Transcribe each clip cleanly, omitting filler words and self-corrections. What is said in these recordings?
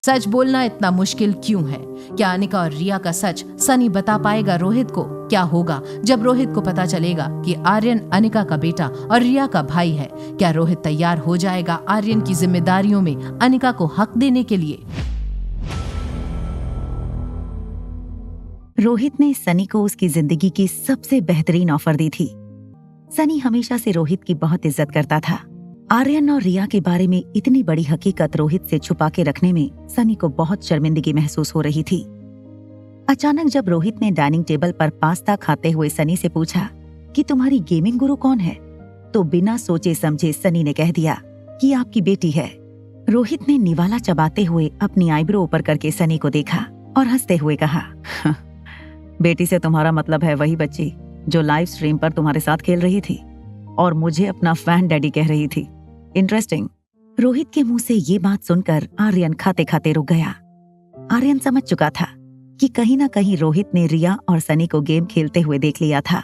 सच बोलना इतना मुश्किल क्यों है? क्या अनिका और रिया का सच सनी बता पाएगा रोहित को? क्या होगा जब रोहित को पता चलेगा कि आर्यन अनिका का बेटा और रिया का भाई है? क्या रोहित तैयार हो जाएगा आर्यन की जिम्मेदारियों में अनिका को हक देने के लिए? रोहित ने सनी को उसकी जिंदगी की सबसे बेहतरीन ऑफर दी थी। सनी हमेशा से रोहित की बहुत इज्जत करता था। आर्यन और रिया के बारे में इतनी बड़ी हकीकत रोहित से छुपा के रखने में सनी को बहुत शर्मिंदगी महसूस हो रही थी। अचानक जब रोहित ने डाइनिंग टेबल पर पास्ता खाते हुए सनी से पूछा कि तुम्हारी गेमिंग गुरु कौन है, तो बिना सोचे समझे सनी ने कह दिया कि आपकी बेटी है। रोहित ने निवाला चबाते हुए अपनी आईब्रो ऊपर करके सनी को देखा और हंसते हुए कहा, बेटी से तुम्हारा मतलब है वही बच्ची जो लाइव स्ट्रीम पर तुम्हारे साथ खेल रही थी और मुझे अपना फैन डैडी कह रही थी। इंटरेस्टिंग। रोहित के मुंह से ये बात सुनकर आर्यन खाते खाते रुक गया। आर्यन समझ चुका था कि कहीं ना कहीं रोहित ने रिया और सनी को गेम खेलते हुए देख लिया था।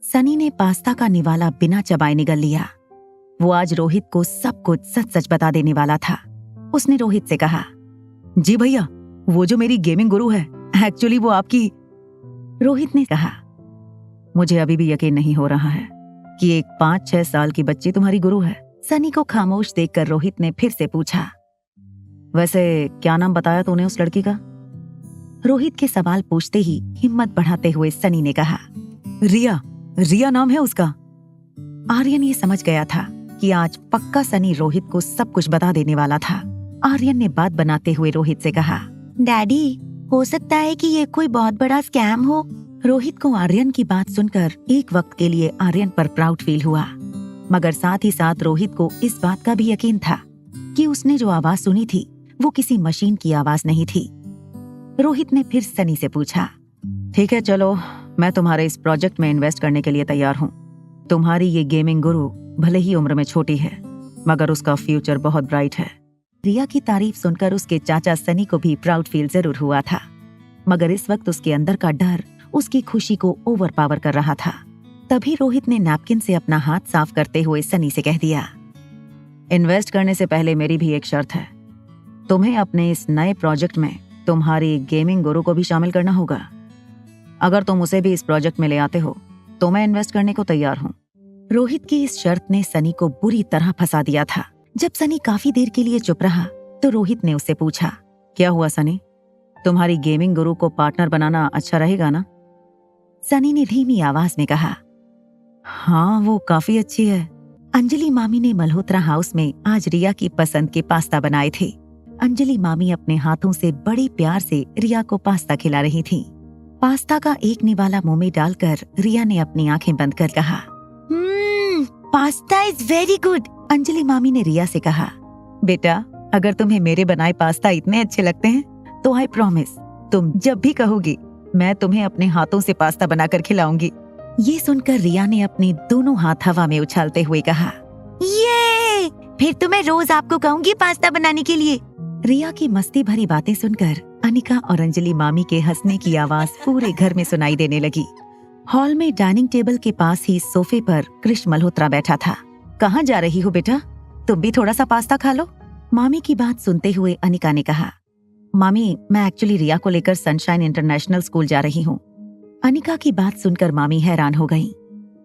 सनी ने पास्ता का निवाला बिना चबाए निगल लिया। वो आज रोहित को सब कुछ सच सच बता देने वाला था। उसने रोहित से कहा, जी भैया, वो जो मेरी गेमिंग गुरु है एक्चुअली वो आपकी। रोहित ने कहा, मुझे अभी भी यकीन नहीं हो रहा है कि एक 5-6 साल की बच्ची तुम्हारी गुरु है। सनी को खामोश देखकर रोहित ने फिर से पूछा, वैसे क्या नाम बताया तूने उस लड़की का? रोहित के सवाल पूछते ही हिम्मत बढ़ाते हुए सनी ने कहा, रिया नाम है उसका। आर्यन ये समझ गया था कि आज पक्का सनी रोहित को सब कुछ बता देने वाला था। आर्यन ने बात बनाते हुए रोहित से कहा, डैडी, हो सकता है कि ये कोई बहुत बड़ा स्कैम हो। रोहित को आर्यन की बात सुनकर एक वक्त के लिए आर्यन पर प्राउड फील हुआ, मगर साथ ही साथ रोहित को इस बात का भी यकीन था कि उसने जो आवाज सुनी थी वो किसी मशीन की आवाज नहीं थी। रोहित ने फिर सनी से पूछा, ठीक है चलो, मैं तुम्हारे इस प्रोजेक्ट में इन्वेस्ट करने के लिए तैयार हूँ। तुम्हारी ये गेमिंग गुरु भले ही उम्र में छोटी है मगर उसका फ्यूचर बहुत ब्राइट है। रिया की तारीफ सुनकर उसके चाचा सनी को भी प्राउड फील जरूर हुआ था, मगर इस वक्त उसके अंदर का डर उसकी खुशी को ओवर पावर कर रहा था। तभी रोहित ने नैपकिन से अपना हाथ साफ करते हुए सनी से कह दिया, इन्वेस्ट करने से पहले मेरी भी एक शर्त है। तुम्हें अपने इस नए प्रोजेक्ट में तुम्हारी गेमिंग गुरु को भी शामिल करना होगा। अगर तुम उसे भी इस प्रोजेक्ट में ले आते हो तो मैं इन्वेस्ट करने को तैयार हूँ। रोहित की इस शर्त ने सनी को बुरी तरह फंसा दिया था। जब सनी काफी देर के लिए चुप रहा तो रोहित ने उससे पूछा, क्या हुआ सनी, तुम्हारी गेमिंग गुरु को पार्टनर बनाना अच्छा रहेगा ना? सनी ने धीमी आवाज में कहा, हाँ वो काफी अच्छी है। अंजलि मामी ने मल्होत्रा हाउस में आज रिया की पसंद के पास्ता बनाए थे। अंजलि मामी अपने हाथों से बड़े प्यार से रिया को पास्ता खिला रही थी। पास्ता का एक निवाला मुंह में डालकर रिया ने अपनी आंखें बंद कर कहा, pasta is very good. Anjali मामी ने रिया से कहा, बेटा, अगर तुम्हें मेरे बनाए पास्ता इतने अच्छे लगते हैं तो आई प्रॉमिस तुम जब भी कहोगी मैं तुम्हें अपने हाथों से पास्ता बनाकर खिलाऊंगी। ये सुनकर रिया ने अपने दोनों हाथ हवा में उछालते हुए कहा, ये फिर तो मैं रोज आपको कहूंगी पास्ता बनाने के लिए। रिया की मस्ती भरी बातें सुनकर अनिका और अंजलि मामी के हंसने की आवाज पूरे घर में सुनाई देने लगी। हॉल में डाइनिंग टेबल के पास ही सोफे पर कृष मल्होत्रा बैठा था। कहाँ जा रही हो बेटा, तुम भी थोड़ा सा पास्ता खा लो। मामी की बात सुनते हुए अनिका ने कहा, मामी, मैं एक्चुअली रिया को लेकर सनशाइन इंटरनेशनल स्कूल जा रही हूँ। अनिका की बात सुनकर मामी हैरान हो गईं।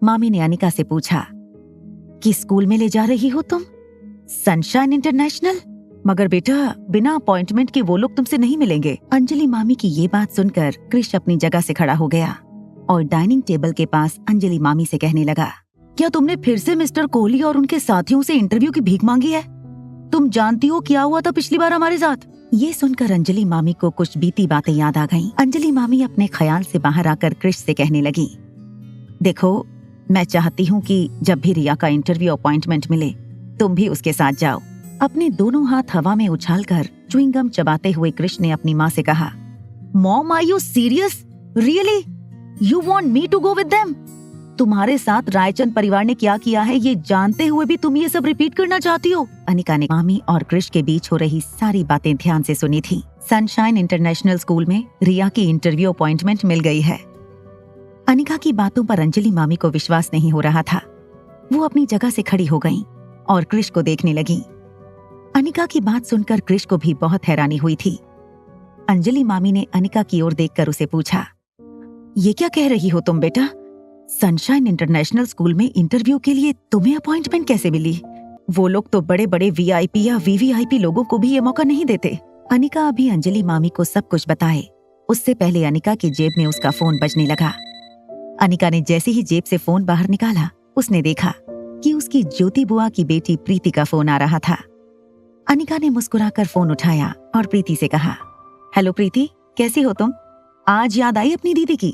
मामी ने अनिका से पूछा, किस स्कूल में ले जा रही हो तुम? Sunshine international? मगर बेटा, बिना अपॉइंटमेंट के वो लोग तुमसे नहीं मिलेंगे। अंजलि मामी की ये बात सुनकर कृष अपनी जगह से खड़ा हो गया और डाइनिंग टेबल के पास अंजलि मामी से कहने लगा, क्या तुमने फिर से मिस्टर कोहली और उनके साथियों से इंटरव्यू की भीख मांगी है? तुम जानती हो क्या हुआ था पिछली बार हमारे साथ? ये सुनकर अंजलि मामी को कुछ बीती बातें याद आ गईं। अंजलि मामी अपने ख्याल से बाहर आकर कृष से कहने लगी, देखो, मैं चाहती हूँ कि जब भी रिया का इंटरव्यू अपॉइंटमेंट मिले तुम भी उसके साथ जाओ। अपने दोनों हाथ हवा में उछालकर च्युइंगम चबाते हुए कृष ने अपनी माँ से कहा, mom, are you serious? Really? You want me to go with them? तुम्हारे साथ रायचंद परिवार ने क्या किया है ये जानते हुए भी तुम ये सब रिपीट करना चाहती हो? अनिका ने मामी और कृष के बीच हो रही सारी बातें ध्यान से सुनी थी। सनशाइन इंटरनेशनल स्कूल में रिया की इंटरव्यू अपॉइंटमेंट मिल गई है। अनिका की बातों पर अंजलि मामी को विश्वास नहीं हो रहा था। वो अपनी जगह से खड़ी हो गईं और कृष को देखने लगी। अनिका की बात सुनकर क्रिश को भी बहुत हैरानी हुई थी। अंजलि मामी ने अनिका की ओर देखकर उसे पूछा, ये क्या कह रही हो तुम बेटा? सनशाइन इंटरनेशनल स्कूल में इंटरव्यू के लिए तुम्हें अपॉइंटमेंट कैसे मिली? वो लोग तो बड़े बड़े वीआईपी या वीवीआईपी लोगों को भी ये मौका नहीं देते। अनिका अभी अंजलि मामी को सब कुछ बताए उससे पहले अनिका की जेब में उसका फोन बजने लगा। अनिका ने जैसे ही जेब से फोन बाहर निकाला, उसने देखा कि उसकी ज्योति बुआ की बेटी प्रीति का फोन आ रहा था। अनिका ने मुस्कुराकर फोन उठाया और प्रीति से कहा, हेलो प्रीति, कैसी हो तुम? आज याद आई अपनी दीदी की?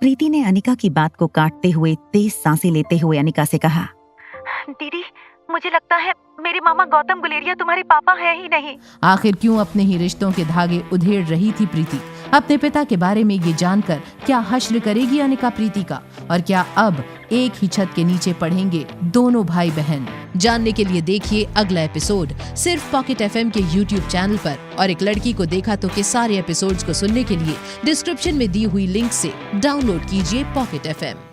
प्रीति ने अनिका की बात को काटते हुए तेज सांसें लेते हुए अनिका से कहा, दीदी, मुझे लगता है मेरे मामा गौतम गुलेरिया तुम्हारे पापा है ही नहीं। आखिर क्यों अपने ही रिश्तों के धागे उधेड़ रही थी प्रीति? अपने पिता के बारे में ये जानकर क्या हश्र करेगी अनिका प्रीति का? और क्या अब एक ही छत के नीचे पढ़ेंगे दोनों भाई बहन? जानने के लिए देखिए अगला एपिसोड सिर्फ पॉकेट FM के YouTube चैनल पर। और एक लड़की को देखा तो के सारे एपिसोड्स को सुनने के लिए डिस्क्रिप्शन में दी हुई लिंक से डाउनलोड कीजिए पॉकेट FM।